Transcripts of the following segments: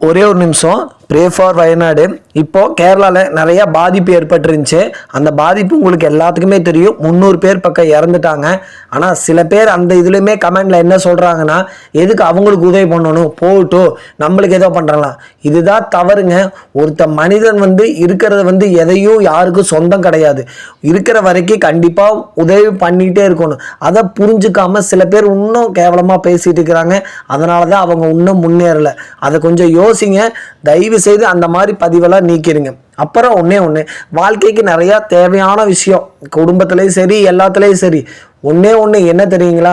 ஒரே ஒரு நிமிஷம். Pray for Wayanad. இப்போது கேரளாவில் நிறைய பாதிப்பு ஏற்பட்டுருந்துச்சு. அந்த பாதிப்பு உங்களுக்கு எல்லாத்துக்குமே தெரியும். 300 பேர் பக்கம் இறந்துட்டாங்க. ஆனால் சில பேர் அந்த இதுலேயுமே கமெண்டில் என்ன சொல்கிறாங்கன்னா, எதுக்கு அவங்களுக்கு உதவி பண்ணணும், போகட்டும், நம்மளுக்கு ஏதோ பண்ணுறாங்களாம். இதுதான் தவறுங்க. மனிதன் இருக்கிறத எதையும் யாருக்கும் சொந்தம் கிடையாது. இருக்கிற வரைக்கும் கண்டிப்பாக உதவி பண்ணிகிட்டே இருக்கணும். அதை புரிஞ்சுக்காமல் சில பேர் இன்னும் கேவலமாக பேசிகிட்டு இருக்கிறாங்க. அதனால தான் அவங்க இன்னும் முன்னேறலை. அதை கொஞ்சம் யோசிங்க. தயவு செய்து அந்த மாதிரி பதிவெல்லாம் நீக்கிடுங்க. அப்புறம் ஒன்று, வாழ்க்கைக்கு நிறையா தேவையான விஷயம் குடும்பத்துலேயும் சரி, எல்லாத்துலேயும் சரி, ஒன்று என்ன தெரியுங்களா,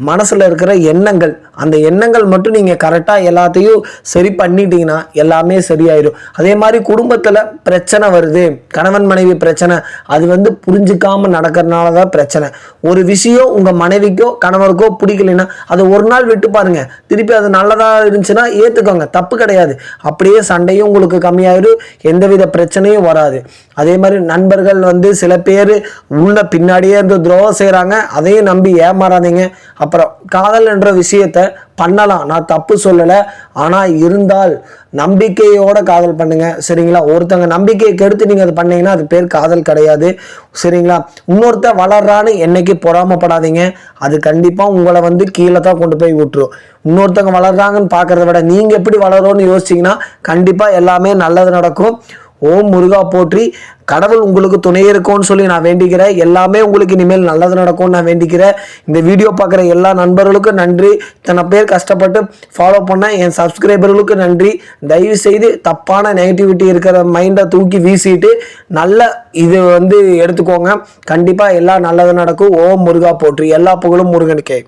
மனசில் இருக்கிற எண்ணங்கள். அந்த எண்ணங்கள் மட்டும் நீங்கள் கரெக்டாக எல்லாத்தையும் சரி பண்ணிட்டீங்கன்னா எல்லாமே சரியாயிடும். அதே மாதிரி குடும்பத்தில் பிரச்சனை வருது, கணவன் மனைவி பிரச்சனை, அது புரிஞ்சிக்காமல் நடக்கிறதுனால தான் பிரச்சனை. ஒரு விஷயம் உங்கள் மனைவிக்கோ கணவருக்கோ பிடிக்கலைன்னா அதை ஒரு நாள் விட்டு பாருங்கள். திருப்பி அது நல்லதாக இருந்துச்சுன்னா ஏற்றுக்கோங்க, தப்பு கிடையாது. அப்படியே சண்டையும் உங்களுக்கு கம்மியாயிடும், எந்தவித பிரச்சனையும் வராது. அதே மாதிரி நண்பர்கள் சில பேர் உள்ள பின்னாடியே இருந்து துரோகம் செய்கிறாங்க. அதையும் நம்பி ஏமாறாதீங்க. அப்புறம் காதல் என்ற விஷயத்தை பண்ணலாம், நான் தப்பு சொல்லலை. ஆனால் இருந்தால் நம்பிக்கையோட காதல் பண்ணுங்க, சரிங்களா? ஒருத்தங்க நம்பிக்கையை கெடுத்து நீங்கள் அது பண்ணீங்கன்னா அது பேர் காதல் கிடையாது, சரிங்களா? இன்னொருத்த வளர்றான்னு என்னைக்கு பொறாமப்படாதீங்க. அது கண்டிப்பாக உங்களை கீழே தான் கொண்டு போய் விட்டுரும். இன்னொருத்தங்க வளர்றாங்கன்னு பார்க்கறத விட நீங்கள் எப்படி வளரோன்னு யோசிச்சிங்கன்னா கண்டிப்பாக எல்லாமே நல்லது நடக்கும். ஓம் முருகா போற்றி. கடவுள் உங்களுக்கு துணை இருக்கும்னு சொல்லி நான் வேண்டிக்கிறேன். எல்லாமே உங்களுக்கு இனிமேல் நல்லது நடக்கும்னு நான் வேண்டிக்கிறேன். இந்த வீடியோ பார்க்குற எல்லா நண்பர்களுக்கும் நன்றி. இத்தனை பேர் கஷ்டப்பட்டு ஃபாலோ பண்ண என் சப்ஸ்கிரைபர்களுக்கு நன்றி. தயவு செய்து தப்பான நெகட்டிவிட்டி இருக்கிற மைண்டை தூக்கி வீசிட்டு நல்ல இது எடுத்துக்கோங்க. கண்டிப்பாக எல்லாம் நல்லது நடக்கும். ஓம் முருகா போற்றி. எல்லா புகழும் முருகனுக்கே.